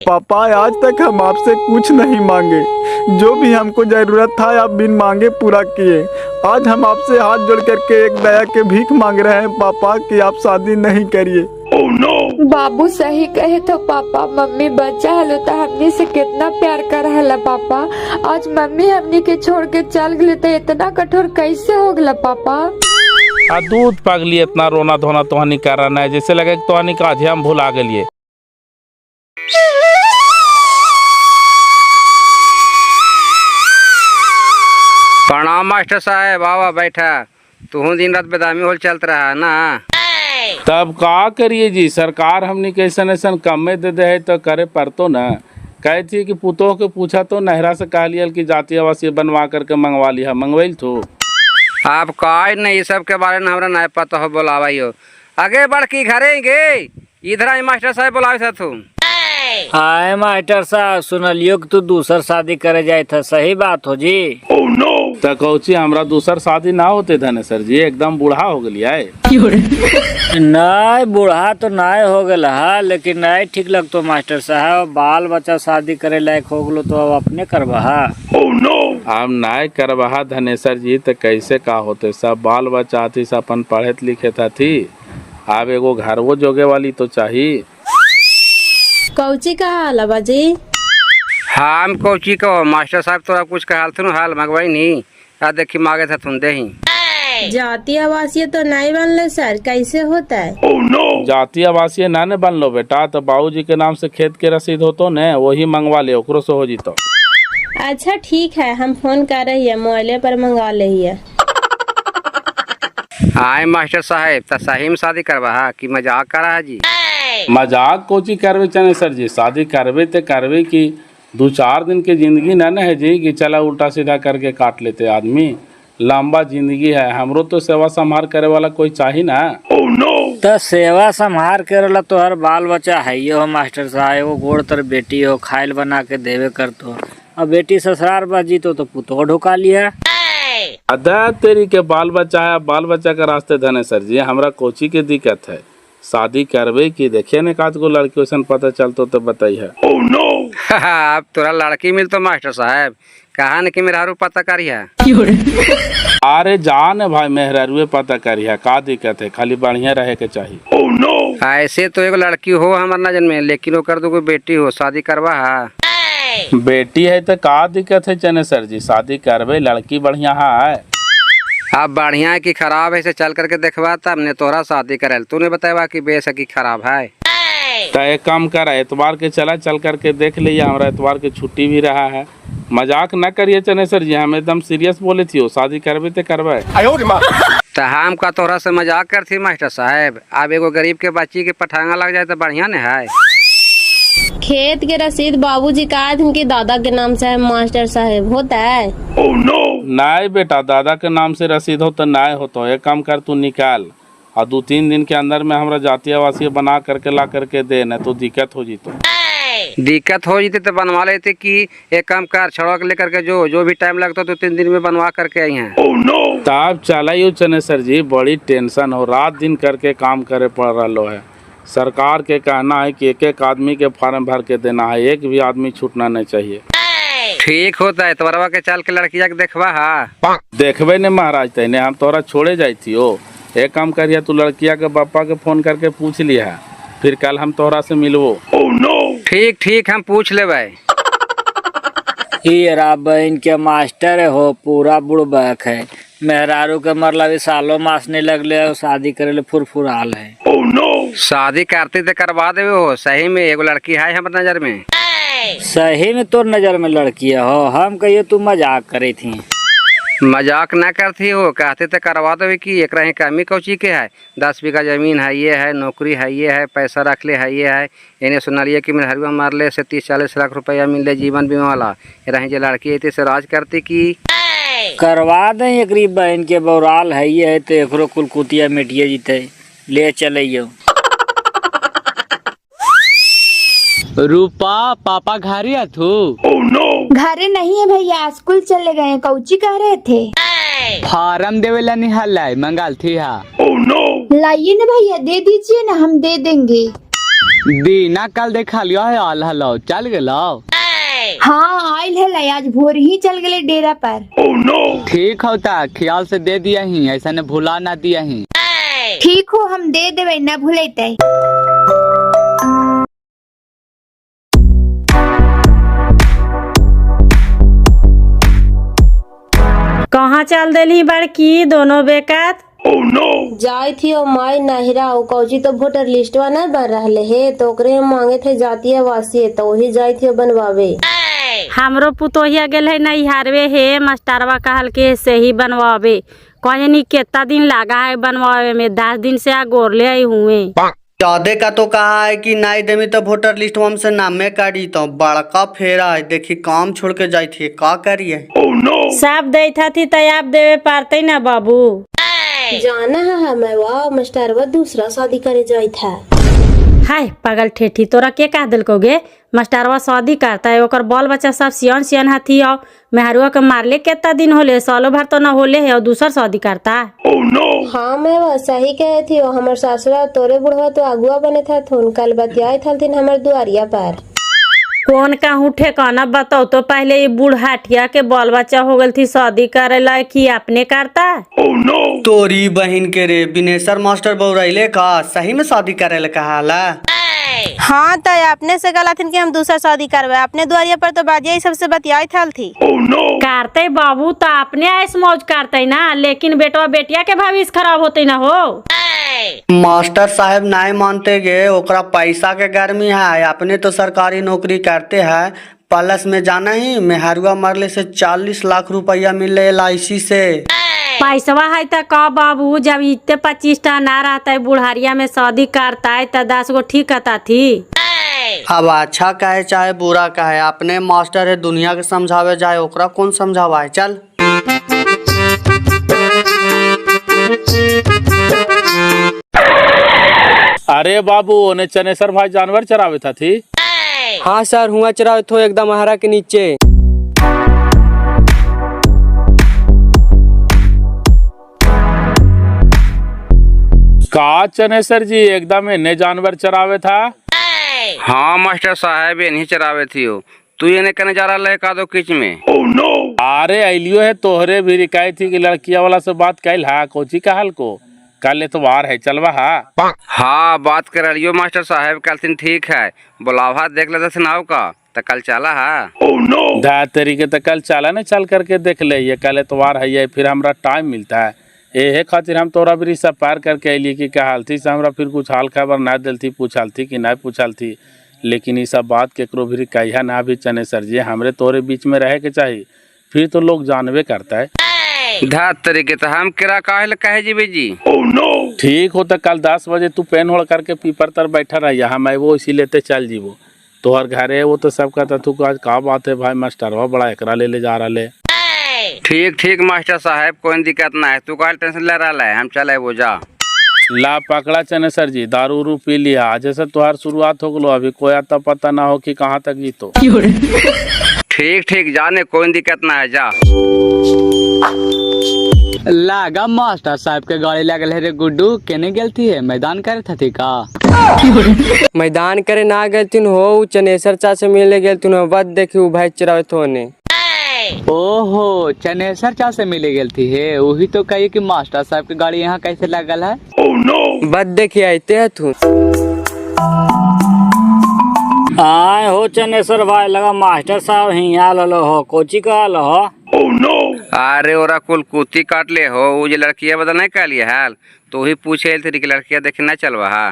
पापा आज तक हम आपसे कुछ नहीं मांगे, जो भी हमको जरूरत था आप बिन मांगे पूरा किए। आज हम आपसे हाथ जोड़ करके एक दया के भीख मांग रहे हैं पापा कि आप शादी नहीं करिए। बाबू सही कहे तो पापा, मम्मी बच्चा हलो तो हमनी से कितना प्यार कर हला पापा। आज मम्मी हमनी के छोड़ के चल गए तो इतना कठोर कैसे हो गला पापा। दूध पगली इतना रोना धोना तोहनी कर रहा है, जैसे लगे तोहनी का आज हम भुला गए। प्रणाम मास्टर साहब, बाबा बैठा। तू दिन रात बेदामी होल चलत रहा ना। तब का करिए जी, सरकार हमनी के ऐसा ऐसा कमे दे है तो करे पड़तो न। कहे थी कि पुतोह के पूछा तो नहरा से कह लिया कि जाति आवासीय बनवा करके मंगवा लिया, मंगवाइल तो आप कहा नहीं, सब के बारे में हमरा नहीं पता हो, बोलावाई हो। आगे बढ़ के घरे गे, इधर आई मास्टर साहब बोलावे था तू। हाय मास्टर साहब, सुनलियो कि तू दूसर शादी करे जाए था, सही बात हो जी? तो कौची हमरा दूसर शादी ना होते धनेसर जी, एकदम बूढ़ा हो गलिया है। नहीं बूढ़ा तो नहीं हो गया है, लेकिन नहीं ठीक लगतो मास्टर साहब। बाल बच्चा शादी करे लायक हो गलो तो अब अपने करबा। हम नहीं करबा धनेसर जी, तो कैसे का होते, सब बाल बच्चा थी सब अपन पढ़े लिखे था थी। अब एगो घर वो जोगे वाली तो चाहिए। कौची कहा लबा जी? हम कौची कहो मास्टर साहब, तोरा कुछ कहल थू हाल मंगवाई नहीं आ देखी मांगे था तुम दे ही। जाति आवासीय तो नहीं बनले सर, कैसे होता है? जाति आवासीय ना ने बन लो बेटा, तो बाबूजी के नाम से खेत के रसीद होतो ने, वही मंगवा ले, ओकरो से हो जीतो। अच्छा ठीक है, हम फोन कर रही है, मोबाइल पर मंगवा रही है। हाय मास्टर साहब, तो सही में शादी करवा कि मजाक करा है जी? मजाक कोची करवे चने सर जी, शादी करवे ते करवे की 2-4 दिन की जिंदगी न है जी कि चला उल्टा सीधा करके काट लेते आदमी। लंबा जिंदगी है, हमरो तो सेवा संभाल करे वाला कोई चाहिए ना। तो सेवा संभार करे तो हर बाल बच्चा है ही हो मास्टर साहब। वो गोड़ तर बेटी हो, खाइल बना के देवे कर तो। अब बेटी ससुराल बाजी तो पुतो ढुका लिया। अदा तेरी के बाल बच्चा है, बाल बच्चा का रास्ते धने सर जी, हमरा कोची के दिक्कत है। शादी करवे की देखिए ने कात को लड़की वैसन पता चलतो तो बताई है। अब तोरा लड़की मिल तो मास्टर साहब कहा न कि मेरा पता करिया। अरे जान भाई मेहरारूए पता करिया, का दिक्कत है, खाली बढ़िया रहे के चाहिए। ऐसे तो एक लड़की हो हमार नजर में, लेकिन वो कर दो कोई बेटी हो, शादी करवा। बेटी है तो का दिक्कत है चने सर जी, शादी करवे, लड़की बढ़िया है। अब बढ़िया है कि खराब है, से चल करके देखवा तब ने तोरा शादी करे। तूने बताया कि बेशक खराब है। तो एक काम कर, एतवार के चला चल करके देख लिया, हमारा एतवार की छुट्टी भी रहा है। मजाक न करिए चने सर जी, हम एकदम सीरियस बोले थी, हो शादी करवे तो करवे। तो हम का तोरा से मजाक करती मास्टर साहब। अब एगो गरीब के बच्ची के पठांगा लग जाए तो बढ़िया न है। खेत के रसीद बाबूजी का उनके दादा के नाम से है मास्टर साहब, होता है? नहीं बेटा, दादा के नाम से रसीद हो तो नहीं हो, तो एक काम कर, तू निकाल और 2-3 दिन के अंदर में हमरा जाति आवासीय बना करके ला करके दे, न तो दिक्कत हो जीतो। दिक्कत हो जीती तो बनवा लेते कि एक काम कर, छड़वा के लेकर के जो भी टाइम लगता तो 3 दिन में बनवा करके आई हैं। तब चला चने सर जी, बड़ी टेंशन हो, रात दिन करके काम करे पड़ रहा है। सरकार के कहना है कि एक आदमी के फॉर्म भर के देना है, एक भी आदमी छूटना नहीं चाहिए। ठीक होता है, तोरवा के चल के लड़किया के देखवा। हाँ देखबे ने महाराज, तेने हम तोरा छोड़े जाई थी। ओ एक काम करिए, तू लड़किया के पापा के फोन करके पूछ लिया, फिर कल हम तोरा से मिलवो। ठीक ठीक, हम पूछ लेबै। हीरा बहन के मास्टर हो, पूरा बुड़बक है। मेहरारू के मतलब सालों मास नहीं लगले, शादी करे ले फुरफुराल है। शादी करती तो करवा देवे हो, सही में एगो लड़की है हमारे नजर में। सही में तो नजर में लड़की हो, हम कहिए तू मजाक करे थी। मजाक ना करती हो, कहते तो करवा देवे कि एक रहे कमी कौची के है। 10 बीघा जमीन है, ये है, नौकरी है, ये है, पैसा रख ले है, ये है। इन्हें सुनलिए कि मेरे हरुआ मारले से 30-40 लाख रुपया मिल जीवन बीमा वाला। रहे जो लड़की है से राज करती की करवा दे। एक बहन के बौराल है, ये है तो एकरो कुलकुतिया मिटिया जीते, ले चलियो। रूपा पापा घर ही थू? घरे नहीं है भैया, स्कूल चले गए। कौची कह रहे थे? फार्म देवेला निहाल मंगाल थी। हाँ लाइए ना भैया, दे दीजिए ना, हम दे देंगे। दीना कल देखा लियो है आल हलो चल गेलो। हाँ आयल है, आज भोर ही चल गए डेरा पर। ठीक होता ख्याल से दे दिया ही, ऐसा ने भुला ना दिया ही। ठीक हो, हम दे देवे न भूलेते। कहाँ चल दिली बड़की दोनों बेकत? जाई थी और माई नहिरा और कौची तो वोटर लिस्टवा न बन रहे है तो ओकरे हम मांगे थे जातीय आवासीय तो वही जाई थी बनवावे। हमरो पुतोहिया गेल है नैहरवे है, मास्टरवा कहल के से ही बनवावे। कहे नहीं कितना दिन लगा है बनवावे में, 10 दिन से गोरले आई हुए। चौदह का तो कहा है कि नाई देवी तो वोटर लिस्ट में से नामे काटी तो बड़का फेरा है। देखी काम छोड़ के जाई थी, का करिए? सब देता थी तैयार देवे पारते ना बाबू। जाना है हमें वाह मास्टरवा दूसरा शादी करे जाई था। हाय पागल ठेठी, तोरा के कह दिल को गे? मास्टरवा शादी करता है, ओकर बाल बच्चा सब सियान सियान हाथी आओ। मेहरुआ के मारले कितना दिन होले, सालों भर तो न होले है और दूसर शादी करता है। हाँ मैं वह सही कहे थी, और हमार सासुरा तोरे बुढ़वा तो अगुआ बने था थोन कल बतियाए थी हमार दुआरिया पर। कौन कहूँ ठेकाना बताओ तो पहले ये बूढ़ाटिया के बाल बच्चा हो गल थी, शादी करे ला कि अपने करता? तोरी बहन के रे बिनेसर मास्टर बौराइले का सही में शादी करे ले कहा ला। हाँ तो अपने से गला थी कि हम दूसरा शादी करवे, अपने दुआरिया पर तो बाजिया सबसे बतियाई थी। करते बाबू तो अपने ऐस मौज करते ना, लेकिन बेटवा बेटिया के भविष्य खराब होते ना हो। मास्टर साहब नहीं मानते गे, ओकरा पैसा के गर्मी है। अपने तो सरकारी नौकरी करते हैं, प्लस में जाना ही मेहरुआ मरले से 40 लाख रुपया मिले LIC से। पैसवा है तो का बाबू, जब इतने 25 टा ना रहता है बुढ़ारिया में शादी करता है तो 10 गो ठीक कहता थी। अब अच्छा कहे चाहे बुरा कहे, अपने मास्टर है, दुनिया के समझावे जाए ओकरा कौन समझावा है। चल अरे बाबू ओने चनेसर भाई जानवर चरावे था थी। हाँ सर हुआ चरावे थो एकदम हरा के नीचे। का चनेसर जी एकदम इन्हें जानवर चरावे था? हाँ मास्टर साहब ये नहीं चरावे थी हो। तू ये कहने जा रहा है का दो किच में? अरे अलियो है तोहरे भी रिकाई थी कि लड़किया वाला से बात कैल हा, कोची कहल को कल एतवार है चलवा हा। हाँ बात कर लियो मास्टर साहब, कल दिन ठीक है बुलावा देख लेते सुनाओ का तो कल चला है। धा तरीके तो कल चला न, चल करके देख ले, ये कल एतवार है ये फिर हमरा टाइम मिलता है। ये खातिर हम तोरा भी सब पार करके अलिए कि कहल थी से हमरा फिर कुछ हाल खबर ना दिल थी, पूछल थी कि नहीं पूछल थी। लेकिन ये सब बात केकरो भी कहिया ना भी चनेसर जी, हमरे तोरे बीच में रहे के चाहिए, फिर तो लोग जानवे करता है। धात तरीके तो हम किरा काहे कहे जी बेजी। ठीक हो तो कल 10 बजे तू पेन होड़ करके पीपर तर बैठा रही, हम वो इसी लेते चल जीवो तोहर घरे। वो तो सब कहता तू आज का बात है भाई मास्टरवा बड़ा एकरा ले जा रहा ले। ठीक ठीक मास्टर साहब कोई दिक्कत ना है, तू काहे टेंशन ले रहा है, हम चले वो जा। ला पकड़ा चनेसर जी, दारू उरू पी लिया, आज से तुहार शुरुआत हो गलो, अभी कोई आता पता ना हो कि कहाँ तक जीतो। ठीक ठीक जाने कोई दिक्कत ना है, जा। लागा मास्टर साहब के गाड़ी लगल है रे गुड्डू, केने गेल थी है मैदान करे थी का? मैदान करे ना गए तीन हो, चनेसर चा से मिले गए तीन हो, बद देखी उ भाई चरावे थोने। ओहो चनेसर चा से मिले गेल थी है, वही तो कही कि मास्टर साहब की गाड़ी यहाँ कैसे लगल है। बद देखी आते है तू। आए हो चनेसर भाई, लगा मास्टर साहब हिया लो हो, कोची का लो हो? अरे ओरा कुल कुत्ती काट ले हो, वो जो लड़किया बदल नहीं कर लिया हाल तो वही पूछे थे कि लड़किया देखे ना चलवा हा।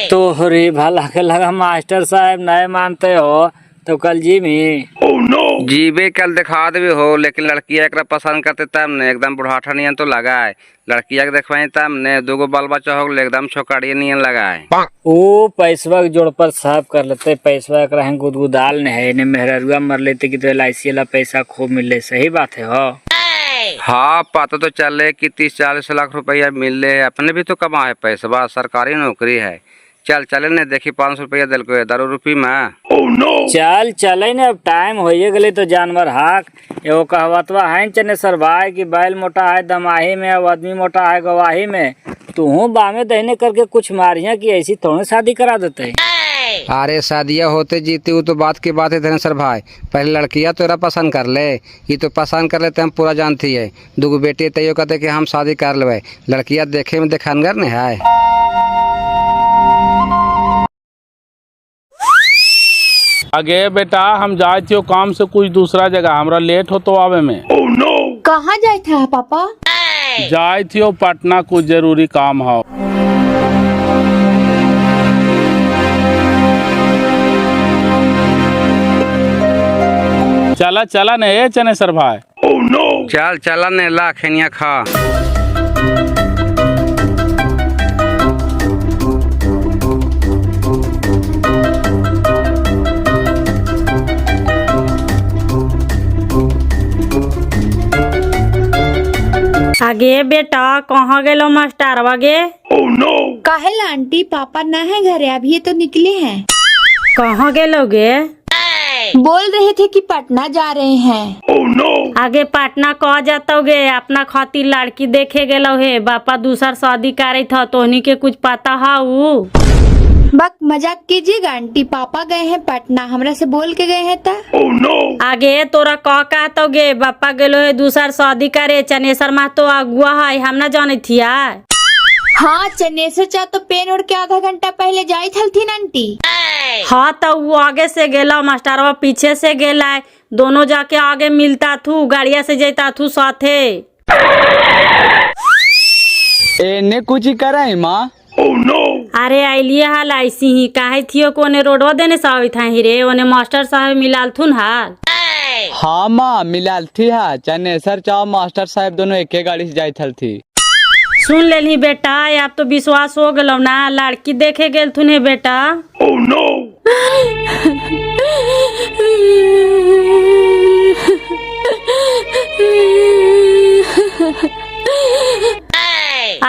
तो हरी भला के लगा मास्टर साहब नहीं मानते हो तो कल जी में जीबे कल दिखा देवे हो, लेकिन लड़किया एक पसंद करते तब ने एकदम बुढ़ाठा नियन तो लगा है। लड़किया के देखवाई तब ने दूगो बाल बच्चा हो एकदम छोकड़िया नियन लगा है। वो पैसवा के जोड़ पर साफ कर लेते, पैसवा एक रहे गुदगुदाल ने है, इन्हें मेहरुआ मर लेते कि तो LIC वाला पैसा खूब मिले। सही बात है हो। हाँ पता तो चले कि 30-40 लाख रुपया मिले, अपने भी तो कमा है पैसा, सरकारी नौकरी है। चल चले ने देखी 500 रुपया दिल को दारू रूपी में। चल चले ने, अब टाइम हो गए तो जानवर हाक। एगो कहवतवा है चनेसर भाई कि बैल मोटा है दमाही में, अब आदमी मोटा है गवाही में। तू बामे दहने करके कुछ मारिया कि ऐसी थोड़ी शादी करा देते। अरे शादियाँ होते जीती वो तो बात की बात है धनेश्वर भाई। पहले लड़कियाँ तोरा पसंद कर ले, ये तो पसंद कर लेते हम पूरा जानती है। दूगो बेटी तैयो कहते कि हम शादी कर लेवे। लड़कियाँ देखे में देखनगर नहीं है। आगे बेटा हम जाए थियो काम से कुछ दूसरा जगह, हमरा लेट हो तो आवे में। कहाँ जाए था पापा? जाए थियो पटना, कुछ जरूरी काम हो। चला चला ने चनेसर भाई। चल चला ने ला खेनिया खा। आगे बेटा कहाँ गेलो मास्टर गे? काहे ला आंटी, पापा न है घरे, अभी तो निकले हैं। कहाँ गेलोगे? बोल रहे थे कि पटना जा रहे हैं। आगे पटना कह जातोगे? अपना खातिर लड़की देखे गेलो है, बापा दूसर शादी करे था, तोहनी के कुछ पता हाउ? बक मजाक कीजिएगा आंटी, पापा गए हैं पटना, हमरा से बोल के गए हैं ता। आगे तोरा कह कहतोगे बापा गेलो है दूसर शादी करे, चनेसर माँ तो अगुआ है, हम न जाने थिया। हाँ चनेसर चा तो पेन ओढ़ के आधा घंटा पहले जाई थी आंटी। हाँ तो वो आगे से गेला, मास्टरवा पीछे से गेला, दोनों जाके आगे मिलता थू, गाड़िया से जाता थू साथे। एने कुछ करा है माँ? अरे आइलिए हाल ऐसी ही काहे थियो कोने रोडवा देने से आवी था ही रे, ओने मास्टर साहब मिलाल थुन हाल। हाँ माँ मिलाल थी। हाँ चनेसर चाव मास्टर साहब दोनों एक गाड़ी से जाए थी। सुन लेली बेटा, अब तो विश्वास हो गलो ना, लड़की देखे गेल थुने बेटा।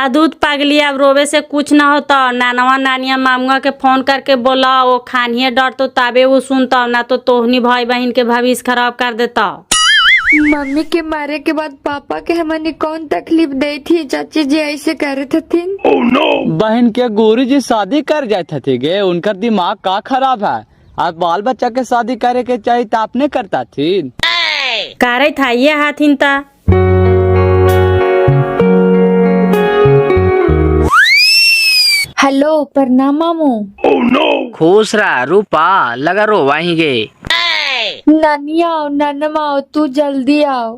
दूध पगली, अब रोवे से कुछ न होता। नानवा नानिया मामुआ के फोन करके बोला, वो खानिए डर तो तबे वो सुनता, ना तो तोहनी भाई बहन के भविष्य खराब कर देता। मम्मी के मारे के बाद पापा के हमने कौन तकलीफ दी थी? चाची जी ऐसे करे थे। बहन के गुरु जी शादी कर जाते थे गे, उनका दिमाग का खराब है। आप बाल बच्चा के शादी करे के चाहिए तो आपने करता थी। करे था ये हाथिन ता। हेलो प्रणाम मामू। खुश रहा रूपा, लगा रो वहीं गे। नानी आओ, नानमा आओ, तू जल्दी आओ।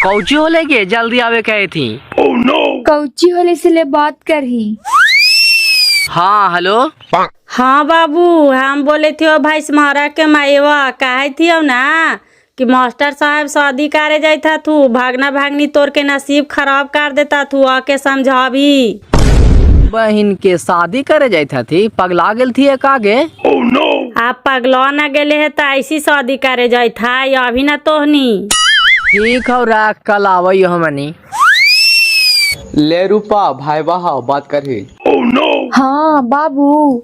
कौची हो लेके जल्दी आवे कहे थी? कौची होले से ले बात करही। हाँ हेलो। हाँ बाबू, हम बोले थे भाई तुम्हारा के माईवा कहे थियो ना कि मास्टर साहब शादी करे जाता थू, भागना भागनी तोर के नसीब खराब कर देता थू, आके समझावी। बहन के शादी करे जाता थी, पगला गेल थी एक आगे। आप पगला न गेले है तो ऐसी शादी करे जाए था, या अभी न तोहनी। ठीक हो रहा, कल आवई हमनी। ले रूपा भाई बहाव बात करी। हाँ बाबू।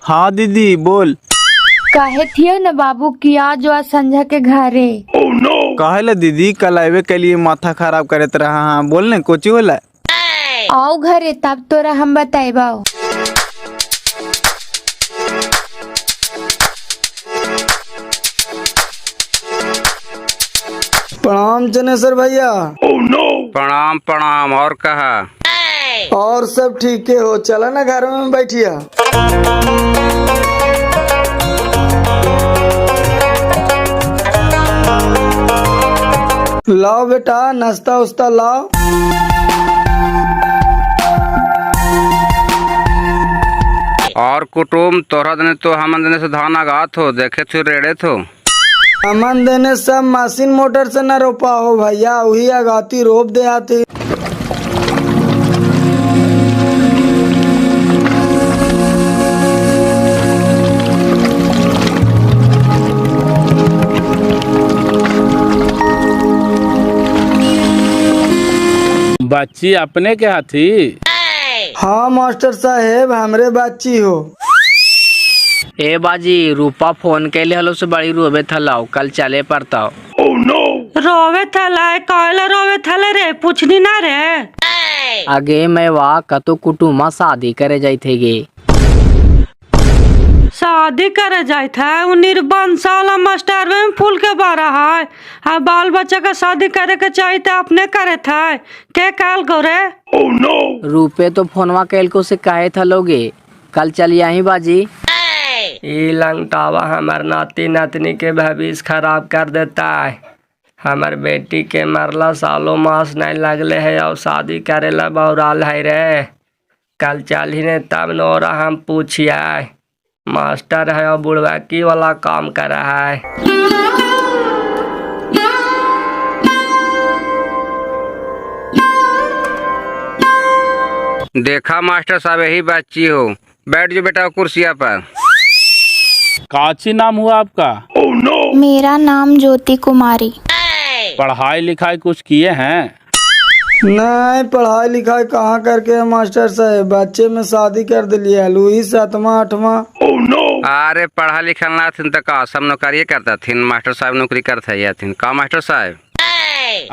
हाँ दीदी बोल। कहे थियो न बाबू कि आज आज संझा के घरे। कहे दीदी कल आवे के लिए माथा खराब करत रहा। हाँ बोल ने कोची होला। आओ घरे तब तोरा हम बताइबाओ। प्रणाम चनेसर भैया। प्रणाम प्रणाम। और कहा? और सब ठीक है हो, चला ना घर में बैठिया। लाओ बेटा नाश्ता उस्ता लाओ। और कुटुम तोहरा देने तो हमन देने से धान आगात हो, देखे थे रेड़े थो। हमन देने सब मशीन मोटर से न रोपा हो भैया, वही आगाती रोप दे आती। बच्ची अपने के हाथी? हाँ मास्टर साहेब हमरे बच्ची हो। ए बाजी रूपा फोन के लिए हलो से बड़ी रोवे थलाओ, कल चले पड़ता। रोवे थला कहला रोवे थले रे, पूछनी ना रे। आगे मैं वाह कतो कुटुमा शादी करे जाई थे गे। शादी करे जात है वो निर्बंध साला मास्टर में फूल के बारा है। हाँ बाल बच्चा का शादी करे के चाहिए तो अपने करे था के काल गोरे। रूपे तो फोनवा कैल को से कहे था लोगे कल चल यही बाजी। ई लंगटावा हमार नाती नातनी के भविष्य खराब कर देता है। हमार बेटी के मरला सालों मास नहीं लगले है और शादी करेला बौराल है रे। कल चल ही ने तब नोरा हम पूछिए मास्टर है और बुढ़वाकी वाला काम कर रहा है। देखा मास्टर साहब यही बच्ची हो, बैठ जो बेटा कुर्सिया पर। काची नाम हुआ आपका? मेरा नाम ज्योति कुमारी। पढ़ाई लिखाई कुछ किए हैं? नहीं पढ़ाई लिखाई कहाँ करके मास्टर साहब, बच्चे में शादी कर दिलिए लुई 7वां 8वां। अरे पढ़ा लिखा ना थी तो का सब नौकरी करता थी, मास्टर साहब नौकरी करता या थी का मास्टर साहब?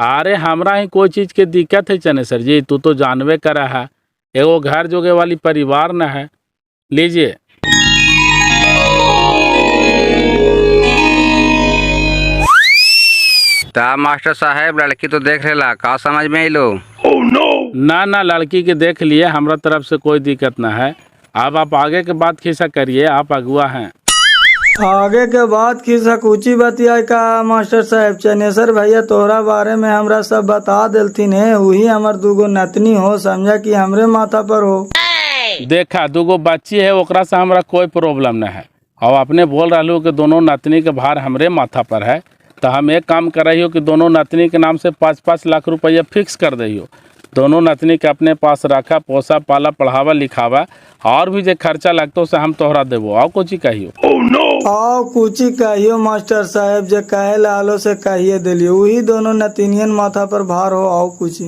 अरे हमरा ही कोई चीज के दिक्कत है चनेसर जी, तू तो जानबे करा है एगो घर जोगे वाली परिवार न है। लीजिए। ता मास्टर साहब लड़की तो देख लेला, का समझ में लो? ना ना लड़की के देख लिए, हमरा तरफ से कोई दिक्कत ना है। अब आप आगे के बात खिस्सा करिए, आप अगुआ हैं। आगे के बाद खिस्सा कुची बतिया का मास्टर साहब, चनेसर भैया तोहरा बारे में हमरा सब बता देलथिन है। वही हमर दूगो नतनी हो, समझा कि हमरे माथा पर हो। देखा दूगो बच्ची है ओकरा से हमरा कोई प्रॉब्लम न है। और अपने बोल रहा कि दोनों नतनी के भार हमरे माथा पर है, तो हम एक काम कर रही हो कि दोनों नतनी के नाम से 5-5 लाख रुपया फिक्स कर दही। दोनों नतनी के अपने पास रखा, पोसा पाला, पढ़ावा लिखावा, और भी जो खर्चा लगता से हम तोहरा देवो। आओ कुछ कहियो। आओ कुछ कहियो मास्टर साहब, जो कहे लालो से कहिए दिलियो। वही दोनों नतीनियन माथा पर भार हो। आओ कुछ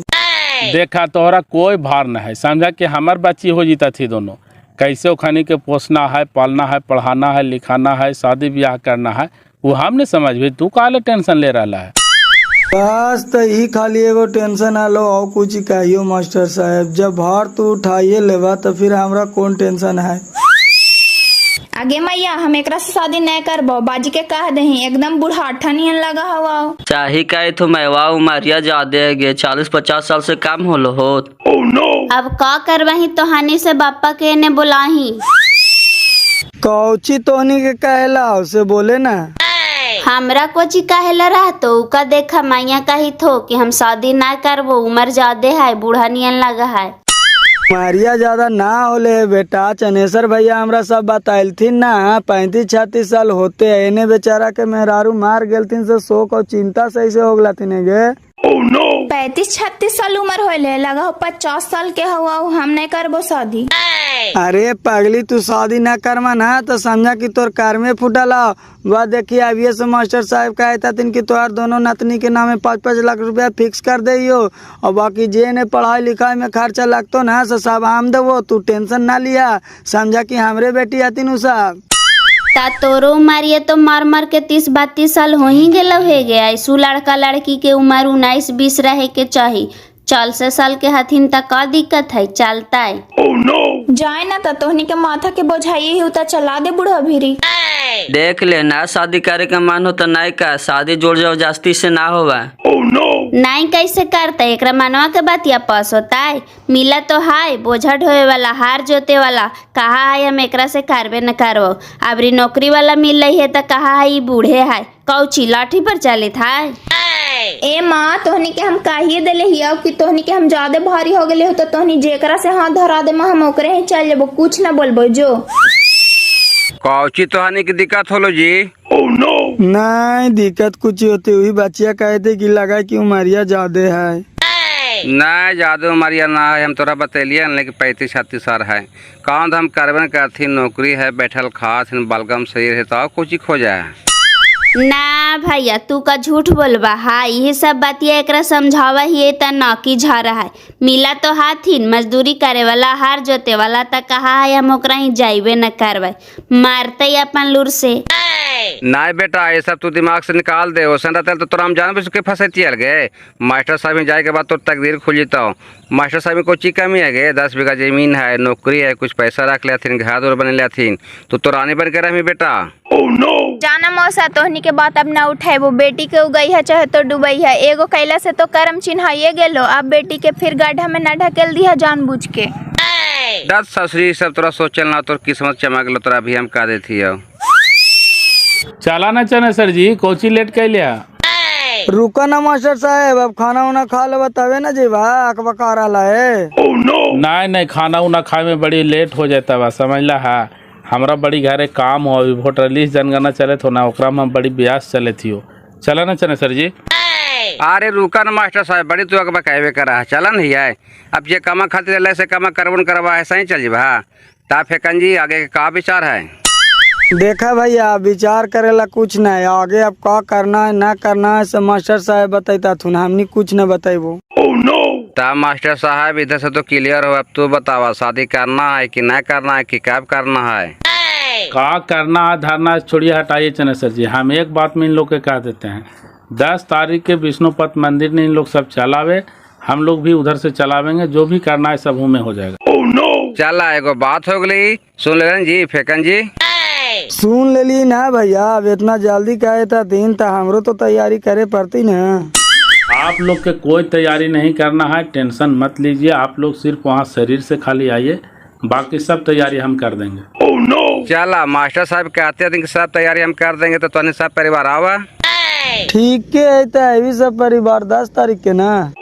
देखा तोहरा कोई भार न है, समझा कि हमार बच्ची हो जीता थी दोनों। कैसे ओखनी के पोसना है, पालना है, पढ़ाना है, लिखाना है, शादी ब्याह करना है, वो हमने समझ भी। तू काले टेंशन ले रहा है? बस तो ही खाली एगो टेंशन आलो। आओ कुछ कहियो मास्टर साहब, जब भार तू उठाइए लेवा तो फिर हमरा कौन टेंशन है। आगे मैया हम एकरा से शादी नहीं करबो, बाजी के कह दही एकदम बूढ़ा नियन लगा हवा। चाहे का तो मैवा उमरिया ज्यादा गे 40-50 साल से कम होलो हो। अब का करवही तोहानी से बापा के ने बुलाही। कौची तोहनी के कहला उसे बोले ना। हमरा कोची कहेला रहा तो उका देखा मैया कही थो कि हम शादी ना करबो, उम्र ज्यादा है, बूढ़ा नियन लगा है। मारिया ज्यादा ना होले बेटा, चनेसर भैया हमरा सब बताइलथिन ना। 35-36 साल होते है, इन्हें बेचारा के मेहरारू मार गेलथिन से शोक और चिंता सही से हो गला थिने गे। 35-36 साल उम्र होले, लगा 50 साल के हुआ, हम नहीं करबो शादी। अरे पगली तू शादी ना करवा ना तो समझा कि तोर कार में फुटला। वह देखिए अभी से मास्टर साहब कहे था कि तोहार दोनों नतनी के नामे 5-5 लाख रुपया फिक्स कर दियो, और बाकी जे ने पढ़ाई लिखाई में खर्चा लगतो ना सब हम देवो। तू टेंशन ना लिया, समझा कि हमरे बेटी हथिन उ सब। ता तोरो उमरिया तो मार मार के 30-32 साल हो ही गेलो है गया। ऐसू लड़का लड़की के उम्र 19-20 रहे के चाहिए। 40 साल के हथिन तक का दिक्कत है, चलता है। जाए ना तो तोहनी के माथा के बोझाई ही उता चला दे बूढ़ा भीरी। देख ले ना शादी करे का मन हो तो नहीं का, शादी जोड़ जबरदस्ती से ना होगा। नहीं कैसे करता है, एकरा मनवा के बतिया पास होता है। मिला तो हाय बोझा ढोए वाला, हार जोते वाला, कहा है हम एकरा से करबे न करबो। अबरी नौकरी वाला मिल रही है तो कहा है बूढ़े है, कौची लाठी पर चले था। ए माँ तोहनी के हम काहिए देले हिया कि तोहनी के हम ज्यादा भारी हो गए हो तो तोहनी जेकरा से हाथ धरा दे हम ओकरे ही चल जाबो, कुछ ना बोलबो जो। कौची तोहनी की दिक्कत होलो जी? नहीं दिक्कत कुछ होती हुई, बच्चिया कहते कि लगा कि उमरिया ज्यादा है। नहीं ज्यादा उमरिया ना है, हम तोरा बतैलिए लेकिन 35-36 साल है। काम हम करबे करथी, नौकरी है, बैठल खास बलगम शरीर है, तो कुछ खो जाए ना भैया तू का झूठ बोलबा। हाँ ये सब बातिया एकरा समझावा ही त नौकी झा रहा है। मिला तो हाथिन मजदूरी करे वाला, हार जोते वाला, त कहा है हम ओकरा ही जाइबे न करबे, मारते अपन लूर से। नहीं बेटा ये सब तू दिमाग से निकाल दे ओसन रहता तो तोरा हम जान बुझ के फंसती गए। मास्टर साहब में जाए के बाद तो तकदीर खुल जाता हूँ। मास्टर साहब में कोई कमी है गे, 10 बीघा जमीन है, नौकरी है, कुछ पैसा रख लेथिन, घर और बने लेथिन, तो रानी बन के रही बेटा। जाना मौसा तोहनी के बात अब ना उठाए, वो बेटी के उगई है चाहे तो डूबई है, एगो कैला से तो कर्म चिन्हाइए गेलो, अब बेटी के फिर गड्ढा में न ढकेल दिया जानबूझ के। दस ससुरी सब तोरा सोचल ना, तोर किस्मत चमक लो, तोरा भी हम कह देती हो। चला ना चने सर जी, कोची लेट कर लिया। रुको ना मास्टर साहब, अब खाना वाना खा ले तबे ना जी अकबका रहा है। नहीं खाना उना खाए में बड़ी लेट हो जाता बा, समझ ला है। हमरा बड़ी घरे काम हो, अभी वोटर लिस्ट जनगणना चले थो ना, ओकरा में बड़ी ब्यास चले थी। चला ना चने सर जी। अरे रुका ना मास्टर साहब, बड़ी तू अकबा कहवे करा है, चला नहीं है। अब ये कमा खातिर से कमा करवन करवा ऐसा ही चल जा। ता फेकन जी आगे के का विचार है? देखा भैया विचार करेला कुछ नहीं, आगे अब क्या करना है ना करना है सब मास्टर साहब बताता थुन, हमनी कुछ न बताइबो। ता मास्टर साहब इधर से तो क्लियर हो, अब तू बतावा शादी करना है कि नहीं करना है कि कब करना है? का करना है धरना छोड़िए, हटाइए चने सर जी। हम एक बात में इन लोग के कह देते हैं, 10 तारीख के विष्णुपत मंदिर ने इन लोग सब चलावे, हम लोग भी उधर से चलावेंगे, जो भी करना है सब में हो जाएगा। चला एगो बात हो गई, सुन लेन जी फेकन जी। सुन ले ली ना भैया, अब इतना जल्दी कहे था दिन तो हमरो तो तैयारी करे पड़ती ना। आप लोग के कोई तैयारी नहीं करना है, टेंशन मत लीजिए। आप लोग सिर्फ वहाँ शरीर से खाली आइए, बाकी सब तैयारी हम कर देंगे। चला मास्टर साहब कहते हैं कि सब तैयारी हम कर देंगे, तो तुमने सब परिवार आवा। ठीक है तो सब परिवार 10 तारीख के ना।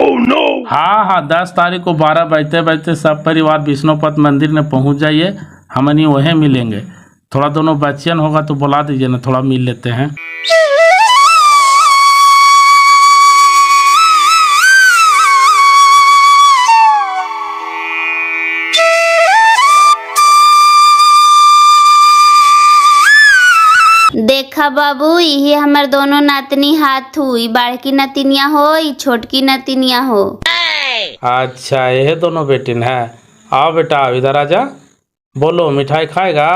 हाँ 10 तारीख को 12 बजते बजते सब परिवार विष्णुपत मंदिर में पहुँच जाइए, हमनी वहीं मिलेंगे। थोड़ा दोनों बच्चन होगा तो बुला दीजिए ना, थोड़ा मिल लेते हैं। देखा बाबू, यही हमार दोनों नातनी हाथ हुई, बड़की नतिनिया हो ई छोटकी नतिनिया हो। अच्छा ये दोनों बेटिन है। आओ बेटा इधर आजा, बोलो मिठाई खाएगा?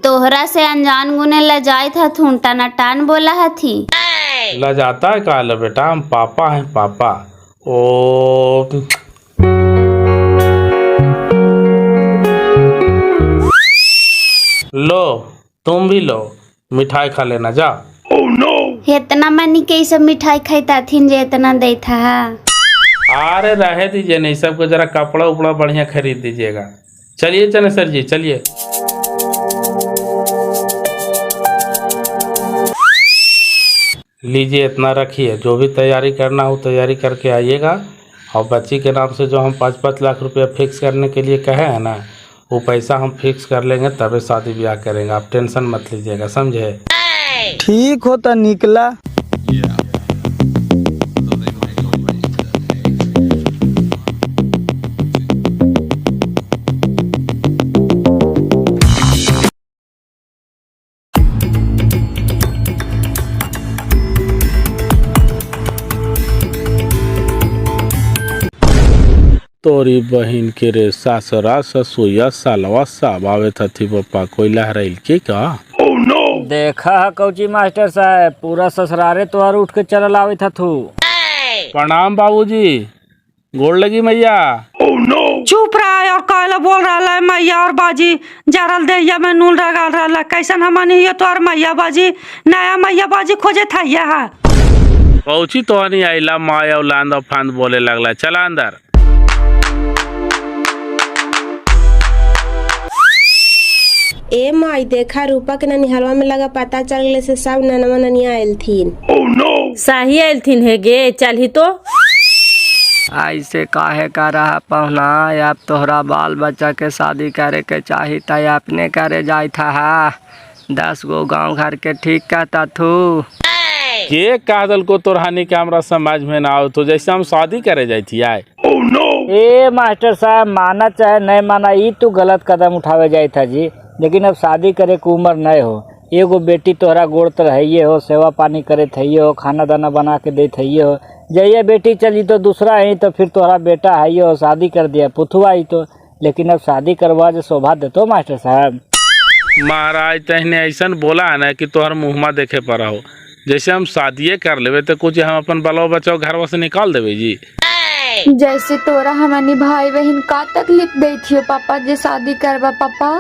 तोहरा से अनजान गुने लजाई था, थूंटा न टान बोला हथी। लजाता है काला बेटा, हम पापा हैं पापा। ओ लो तुम भी लो, मिठाई खा लेना जा। इतना मनी के सब मिठाई खाईता थीन जे इतना दे था। अरे रहे दीजिए, नहीं सबको जरा कपड़ा उपड़ा बढ़िया खरीद दीजिएगा। चलिए चने सर जी चलिए। लीजिए इतना रखिए, जो भी तैयारी करना हो तैयारी करके आइएगा। और बच्ची के नाम से जो हम 5-5 लाख रुपया फिक्स करने के लिए कहे हैं ना, वो पैसा हम फिक्स कर लेंगे, तभी शादी ब्याह करेंगे। आप टेंशन मत लीजिएगा, समझे? ठीक होता निकला। तोरी बहन के रे सासरा ससुया सालवा सब आवे थी पप्पा, कोई लहराइल के का? देखा है कौची मास्टर साहब, पूरा ससुरारे तोहर उठ के चल आवे था थू। प्रणाम बाबूजी, गोड़ लगी मैया। चुप रहा और कहला बोल रहा है मैया और बाजी, जरल देहिया में नूल रगल रहा है। कैसन हमनी ये तो और मैया बाजी, नया मैया बाजी खोजे था यह। कौची तो नहीं आइला, माया उलांद फांद बोले लगला, चला अंदर। ए माई देखा रूपा के ननिहलवा में लगा पता चल गए से सब ननवा ननिया आयल थीन। सही आयल थीन है गे, चल ही तो। ऐसे काहे का रहा पहुना, अब तोहरा बाल बच्चा के शादी करे के चाही तय अपने करे जाय था। 10 गो गांव घर के ठीक कहता थू। के कादल को तोरहानी के हमरा समझ में ना आओ, तो जैसे हम शादी करे जाई थी आए। ए मास्टर साहब, माना चाहे नहीं माना, ये तो गलत कदम उठावे जाए था जी, लेकिन अब शादी करे के उम्र नहीं हो। एगो बेटी तोहरा गोड़ तो रहिए हो, सेवा पानी करे थइए हो, खाना दाना बना के दे थइए हो। जइए बेटी चली तो दूसरा है, तो फिर तोहरा बेटा है हो, शादी कर दिया पुथुआ ही तो। लेकिन अब शादी करवा जो शोभा देतो मास्टर साहब। महाराज तहने ऐसा बोला है ना कि तोहर मुँहमा देखे पर हो, जैसे हम शादिये कर लेवे तो कुछ हम अपन बलो बचाओ घर से निकाल देवे जी। जैसे तोरा हमारी भाई बहन का तकलीफ दे थी पापा जे शादी करवा पापा।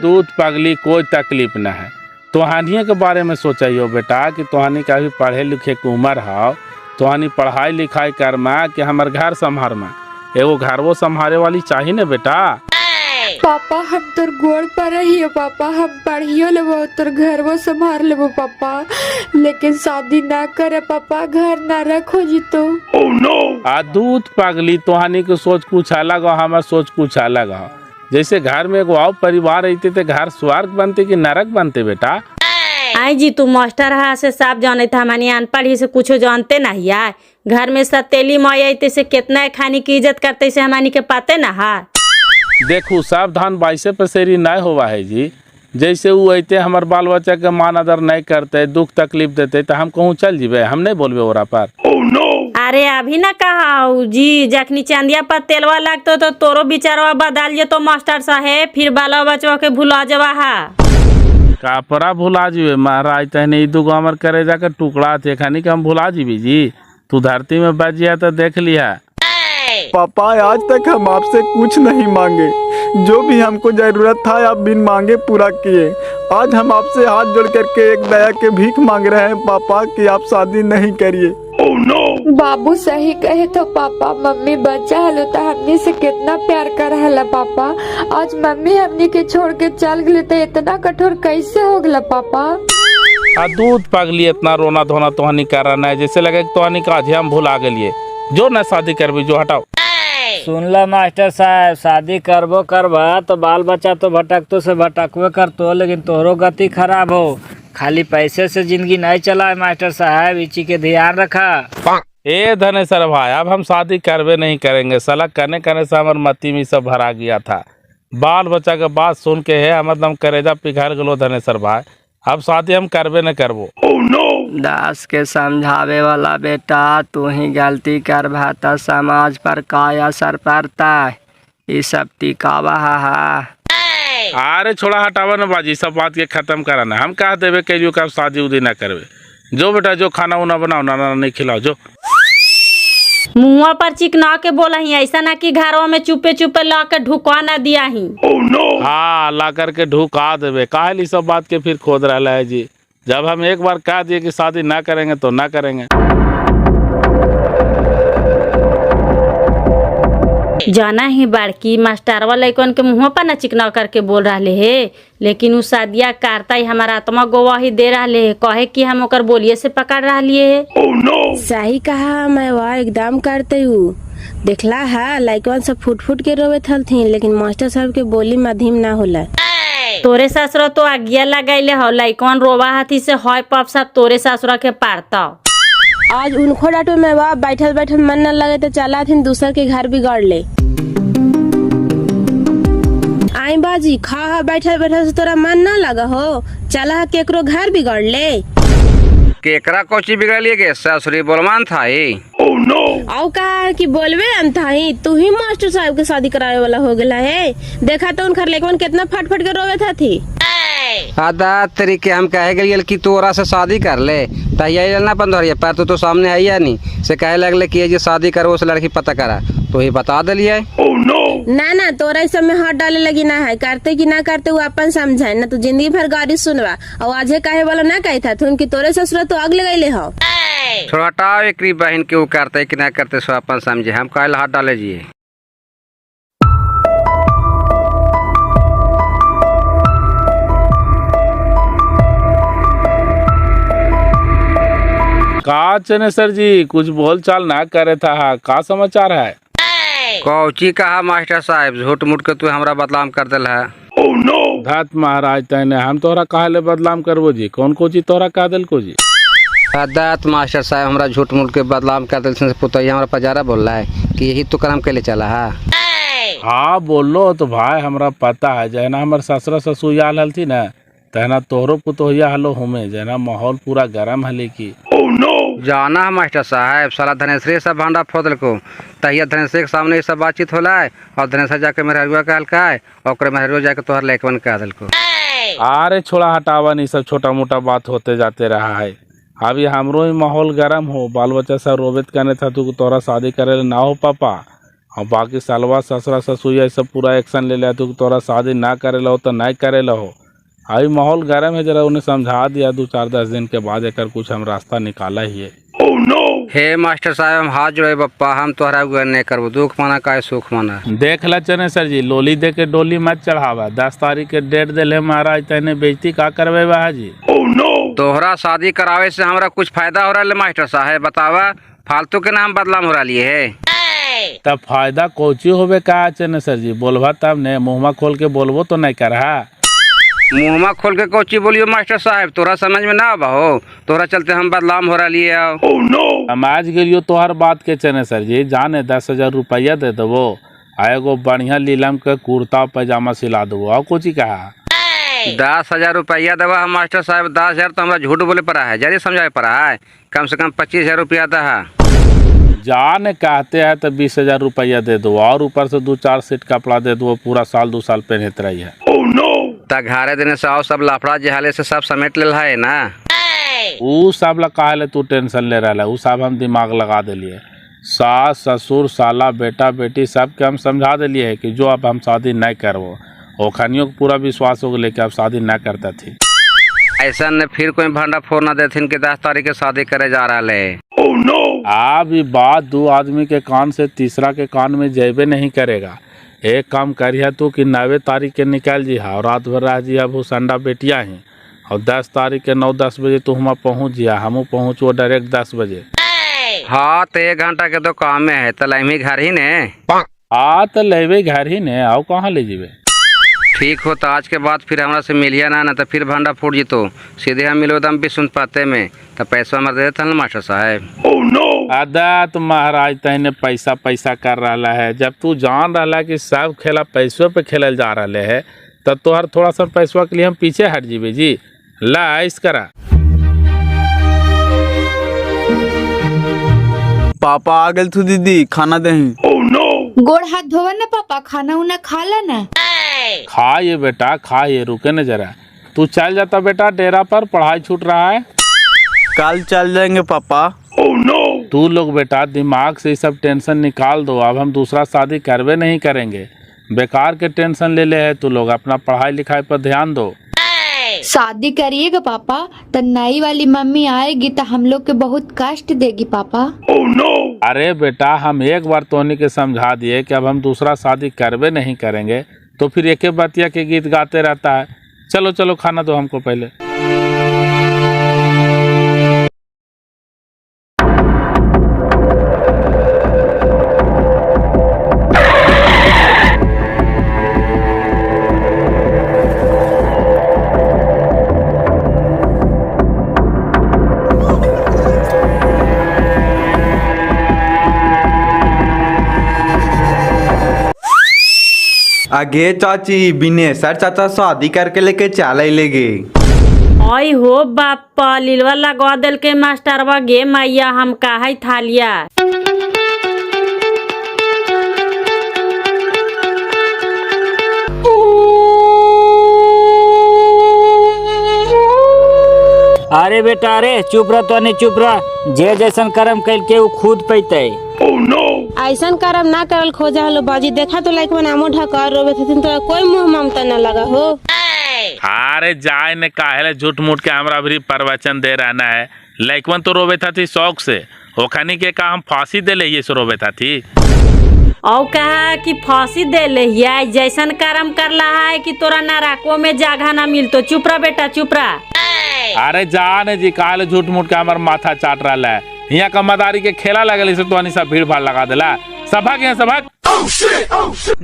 दूध पगली कोई तकलीफ न है, तोहानिए के बारे में सोचियो बेटा कि तोहानी का भी पढ़े लिखे के उम्र हो, तोहानी पढ़ाई लिखाई कर में कि हमार घर संभार में, एगो घर वो संभारे वाली चाहिए न बेटा। पापा हम तोर गोड़ पर रहियो पापा, हम पढ़ियो लेबो तोर घर वो संभाल लेबो पापा, लेकिन शादी ना करे पापा, घर ना रखो जी तो। आ दूध पगली तोहानी के सोच कुछ अलग हो, हमार सोच कुछ अलग हो। जैसे घर में एगो और परिवार रहते थे घर स्वर्ग बनते कि नरक बनते बेटा। आई जी तू मास्टर है से साफ जाने था, हमारी अनपढ़ ही से कुछ जानते नहीं है। घर में सतेली माई से कितना खाने की इज्जत करते से हमारी के पाते ना है। देखू सावधान बाइसे पसेरी नहीं हुआ है जी, जैसे वो अते हमार बाल बच्चा के मान आदर नहीं करते, दुख तकलीफ देते तो हम कहूँ चल जीवे, हम नहीं बोलबे ओरा पर। अरे अभी ना कहा जी, जखनी चांदिया पर तेलवा लगतो तो तोरो बिचारवा बदल जे तो मास्टर साहेब, फिर बाला बचवा के भुला जवा है। कापरा भुला जीवे महाराज तहने दुगो हमर करे जाकर टुकड़ा थे खानी के हम भुला जीवी जी, तू धरती में बच गया तो देख लिया। पापा आज तक हम आपसे कुछ नहीं मांगे, जो भी हमको जरूरत था आप बिन मांगे पूरा किए। आज हम आपसे हाथ जोड़ करके एक दया के भीख मांग रहे हैं पापा कि आप शादी नहीं करिए। बाबू सही कहे तो पापा, मम्मी बच्चा हलो तो हमने से कितना प्यार कर हला पापा, आज मम्मी हमने के छोड़ के चल गए तो इतना कठोर कैसे हो गला पापा। आ दूध पगली इतना रोना धोना तोहनी करना है, जैसे लगे तोहनी का हम भुला गलिए, जो न शादी करबी जो हटाओ। सुनला मास्टर साहब, शादी करबो करबा तो बाल बच्चा तो भटकतो से भटकवे करतो, लेकिन तोहरो गति खराब हो। खाली पैसे से जिंदगी नहीं चला मास्टर साहब, इसी के ध्यान रखा। ए धनेश्वर भाई अब हम शादी करवे नहीं करेंगे, साला करने करने से हमार मती में सब भरा गया था। बाल बच्चा के बात सुन के है हमार दम करेजा पिघल गलो धनेश्वर भाई, अब शादी हम करवे न करबो। दास के समझावे वाला बेटा, तू ही गलती कर भाता समाज पर का असर पड़ता है, ये सब टिकावा है। अरे छोड़ा हटावा न बाजी, सब बात के खत्म कराना, हम कहा देवे कहियो का शादी उदी ना करवे। जो बेटा जो खाना उना बनाओ, ना नहीं खिलाओ जो। मुँह पर चिकना के बोला ही, ऐसा ना कि घरों में चुपे चुपे ला के ढुकवा ना दिया ही। हाँ ला करके ढुका देवे, काहे सब बात के फिर खोद रहा है जी। जब हम एक बार कह दिए कि शादी ना करेंगे तो ना करेंगे। जाना ही बड़की मास्टरवा लइकन के मुँह पर न चिकना करके बोल रहे है, लेकिन उ शादिया करता ही हमारा आत्मा गवाही दे रहे है, कहे कि हम ओकर बोलिए से पकड़ रही है। सही कहा, मैं वह एकदम करते हूँ। देखला है लइकन सब फुट फुट के रोवे थी, लेकिन मास्टर साहब के बोली मध्यम ना होला। तोरे ससुर तो आज्ञा लगाइले हो, लइकन रोवा हाथी से हॉय पप सब तोरे ससुर के पारता। आज उनको डांटो में वह बैठल बैठल मन न लगे तो चला थी दूसर के घर बिगाड़ ले। आई बाजी खा बैठल बैठल से तोरा मन न लगा हो, चला केकरो घर बिगाड़ ले। केकरा कोची बिगड़ लिए गे, ससुरी बोलमान था ही। आओ कहा कि बोलवे अंता ही, तू ही मास्टर साहब के शादी करावे वाला हो गया है। देखा तो उनकर लेकिन कितना फट फट के रोवे था थी। आधा तरीके हम कहे गए कि तोरा से शादी कर ले, तैयारी लेना पंद्रह पर तो सामने आई या नहीं से कहे लगले कि ये शादी करो उस लड़की पता करा, तो ही बता दिलिए। ना ना तोरा इस समय हाथ डाले लगी ना है, करते कि ना करते वो अपन समझे ना, तू जिंदगी भर गाड़ी सुनवा और आज कहे वाला ना कही था तुम कि तोरे ससुर तो आग लगाइले हो। थोड़ा हटाओ एक बहन के वो करते कि ना करते सो अपन समझे, हम कहे हाथ डाले जिए। का चनेसर जी कुछ बोल चाल ना करे था, का समाचार है? कौची कहा मास्टर साहब, झूठ मूठ के तू हमरा बदनाम कर दिल है। धत महाराज तने हम तोहरा काहे ले बदनाम करबो जी, कौन को जी तोहरा कह दिल को जी? दात मास्टर साहब हमरा झूठ मूठ के बदनाम कर दिल से पुतैया हमरा पजारा बोल रहा है कि यही तो कर्म के लिए चला है। हाँ बोलो तो भाई हमरा पता है, जहना हमार ससुर ससुर आल हल थी ना, तहना तोहरो पुतोहिया हलो हमें, जना माहौल पूरा गरम हले की। जाना है मास्टर साहब, साला धनेश्वरी सब भांडा फोदल को, तहिया धनेश्वरी के सामने ये सब बातचीत होला है, और धनेश्वर जाके मेहरुआ कहल का है, और मेहरुआ जाके तोहर लेकवन कह दिल को। अरे छोड़ा हटावा नहीं, सब छोटा मोटा बात होते जाते रहा है। अभी हमरो ही माहौल गर्म हो, बाल बच्चा सब रोबित करने था तू तोरा शादी करे ना हो पापा, और बाकी सालवा ससुरा ससुया सब पूरा एक्शन ले लिया तू तोरा शादी ना करे लो तो नहीं करे लो। अभी माहौल गर्म है, जरा उन्हें समझा दिया 2-4-10 दिन के बाद एक कुछ हम रास्ता निकाला ही है। हे मास्टर साहब हम हाथ जोड़े बप्पा, हम तोहरा गुजर नहीं करबो, दुख माना का सुख माना। देख ला चने सर जी, लोली दे के डोली मत चढ़ावा, 10 तारीख के डेट दिले महाराज, तेने बेइज्जती का करवे जी। तोहरा शादी करावे से हमरा कुछ फायदा हो रहा है मास्टर साहब, बतावा फालतू के नाम बदलाम हो रहा है। तब फायदा कोची होवे का चने सर जी, बोलबा तब ने, मुँहमा खोल के बोलबो तो नहीं कर। मुँहमा खोल के कोची बोलियो मास्टर साहब, तोरा समझ में ना आवा हो, तोरा चलते हम बदलाम हो रहा है। समझ गलियो तोहर बात के चने सर जी, जाने 10,000 रुपया दे देवो, एगो बढ़िया लीलम के कुर्ता पैजामा सिला देवो, और कुछ कहा 10,000 रुपया देवा मास्टर साहब, 10,000 तो हमरा झूठ बोले पड़ा है, जल्दी समझाए पड़ा है, कम से कम 25,000 रुपया दहा। जाने कहते हैं तो 20,000 रुपया दे दो, और ऊपर से 2-4 सेट कपड़ा दे दो, पूरा साल 2 साल पहनते रही है। घारे देने से आओ सब लाफड़ा जहाले से सब समेट ले है ना, ऊ सब ला काहे तू टेंशन ले रहा है, ऊ सब हम दिमाग लगा दिलिए, सास ससुर साला बेटा बेटी सबके हम समझा दिलिए है कि जो अब हम शादी नहीं करवो, ओखनियों को पूरा विश्वास हो गया कि अब शादी न करता थी। ऐसा न फिर कोई भंडा फोड़ ना देथिन कि 10 तारीख के शादी करे जा रहा है। अब ये बात 2 आदमी के कान से तीसरा के कान में जेबे नहीं करेगा। एक काम करिए तू कि 9 तारीख के निकल जी और रात भर रह जी, अब संडा बेटिया ही, और 10 तारीख के 9-10 बजे तू हम पहुँच जिया, हम पहुँचो डायरेक्ट 10 बजे। हाँ तो 1 घंटा के तो काम में है, तो लहमी घर ही ने। हाँ तो लेवे घर ही ने, आओ कहाँ ले जीवे। ठीक हो तो आज के बाद फिर हमरा से मिलिया ना तो फिर भंडा फूट जीतो, सीधे हम मिलो दम भी सुन पाते में, तो पैसा हमारे दे देता ना मास्टर साहब। अदा तो महाराज तहने पैसा पैसा कर रहा है, जब तू जान रहा कि सब खेला पैसों पे खेलल जा रहा है, तब तो हर थोड़ा सा पैसवा के लिए हम पीछे हट जीवे जी। ला ऐस करा पापा आ गए तू दीदी, खाना दही। गोड़ हाथ धोवा ना पापा, खाना उना खा ला ना। खा ये बेटा खा ये, रुके न जरा, तू चल जाता बेटा डेरा पर, पढ़ाई छूट रहा है। कल चल जाएंगे पापा। तू लोग बेटा दिमाग से सब टेंशन निकाल दो, अब हम दूसरा शादी करवे नहीं करेंगे, बेकार के टेंशन ले है, तू लोग अपना पढ़ाई लिखाई पर ध्यान दो। शादी करिएगा पापा तो नई वाली मम्मी आएगी तो हम लोग के बहुत कष्ट देगी पापा। अरे बेटा हम एक बार तोहनी के समझा दिए कि अब हम दूसरा शादी करवे नहीं करेंगे, तो फिर एक बतिया के गीत गाते रहता है। चलो चलो खाना दो हमको पहले। आगे चाची बिने सर चाचा शादी करके लेके चल लेगे। आई हो बापा, लीलवा लगवा दिल के मास्टरवा गे मैया, हम काहे थालिया। अरे बेटा अरे चुप रह, तो नहीं चुप रह, जे जैसन कर्म कैल के वो खुद पैते। ऐसा कर्म ना करल खोजा हलो बाजी, देखा तो लाइक नामो ढका रोबे थथिन, तो कोई मुंह ममता न लगा हो। अरे जाए ने काहे झूठ मूठ के हमरा भी प्रवचन दे रहना है, लइकवन तो रोबे था थी शौक से, ओखनी के का हम फांसी दे ले सो रोबे था थी। और कहा कि फांसी दे ले, जैसन कर्म कर रहा है कि तोरा नरकों में जगह ना मिलतो। चुप रह बेटा चुप रह। अरे जाने जी काले झूठ मूठ के हमार माथा चाट रहा है, यहाँ का मदारी के खेला लगल से तो सब भीड़ भाड़ लगा दिला। सभा के सभा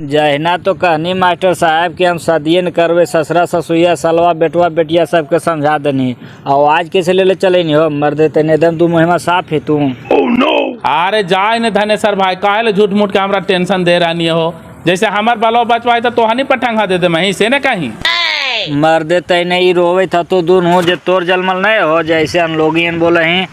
जहना तो कहनी मास्टर साहब कि हम शादिये न करवे, ससुरा ससुया सलवा बेटवा बेटिया सबके समझा देनी, और आज कैसे ले चले नहीं हो मर देते ने दम, तू मुहिमा साफ है तू। अरे जाए न धनेसर भाई, काहे झूठ मूठ के हमरा टेंशन दे रहा नहीं हो, जैसे हमार बालो बचवाए तो तोहनी पर ठंगा दे दे मही से न कहीं मर देते नहीं रोवे था तो दून हो, जे तोर जलमल नहीं हो, जैसे हम लोग बोले हैं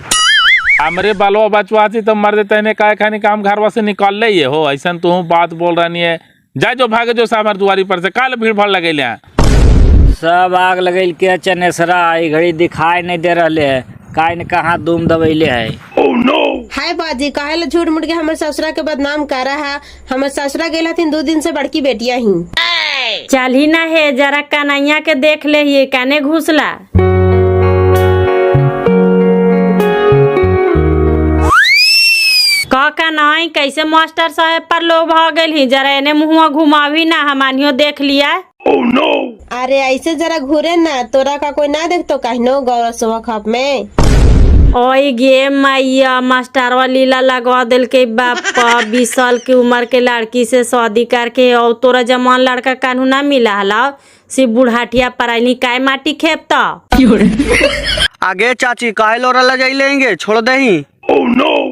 हमरे बालो बचवाती तो मर देते ने काय खानी काम घरवा से निकाल ले हो, ऐसा तू बात बोल रही है। जा जो भागे जो सामर दुआरी पर से, काल भीड़ भाड़ लगे। सब आग लगल के चनेसरा ई घड़ी दिखाई नहीं दे रहे है, काहे न कहाँ दुम दबैले है। हाय बाजी काहे ला झूठ मूठ के हमर ससुरा के बदनाम कर रहा है। हमर ससुरा गेल हथिन 2 दिन से बड़की बेटिया ही। चल ही ना है, जरा कन्हैया के देख ले ये कने घुसला। का नहीं कैसे मास्टर साहब पर लोग भाग गए ही, जरा एने मुहुआ घुमावी ना, हमानियो देख लिया। अरे ऐसे जरा घूरे ना, तोरा का कोई ना देख तो कहनो गौरव सुबह खप में। ओए गे मैया, मास्टरवा लीला लगवा दिल के बापा, 20 साल की उम्र के लड़की से शादी करके, और तोरा जमान लड़का कानू ना मिला हला, सिर्फ बुढ़ाटिया पराइनी काय माटी खेपता। आगे चाची काहे लोरा ले जाई लेंगे, छोड़ दही।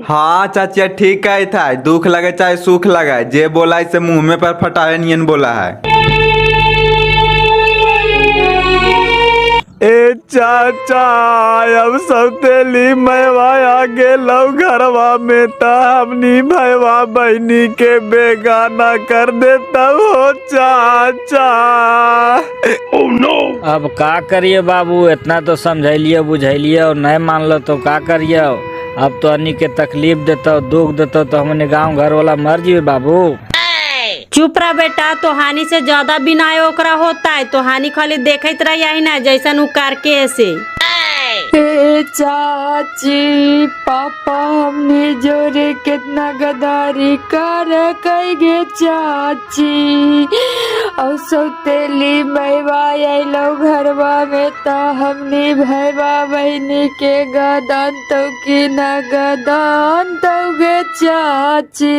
हाँ चाचा ठीक है था, दुख लगे चाहे सुख लगे, जे बोला इसे मुंह में पर फटाए नियन बोला है। ए चाचा अब सब तेली मैवा आगे लव घरवा में ता हमनी भैवा बहनी के बेगाना कर देता हो चाचा। अब का करिए बाबू, इतना तो समझलिए बुझलिए और नहीं मान लो तो का करिए। अब तो अन्नी के तकलीफ देता दुख देता तो हमने गांव घर वाला मर जी बाबू। चुप रह बेटा, तो हानि से ज्यादा बिनाय ओकरा होता है, तो हानि खाली देखत रही ही ना जैसन उ करके ऐसे। चाची पापा हमने जोरे कितना गदारी कर गे चाची, और सौतेली मैवा आइलो घरवा में ता हमने भैवा बहनी के गदान तो की न गदान तो गे चाची।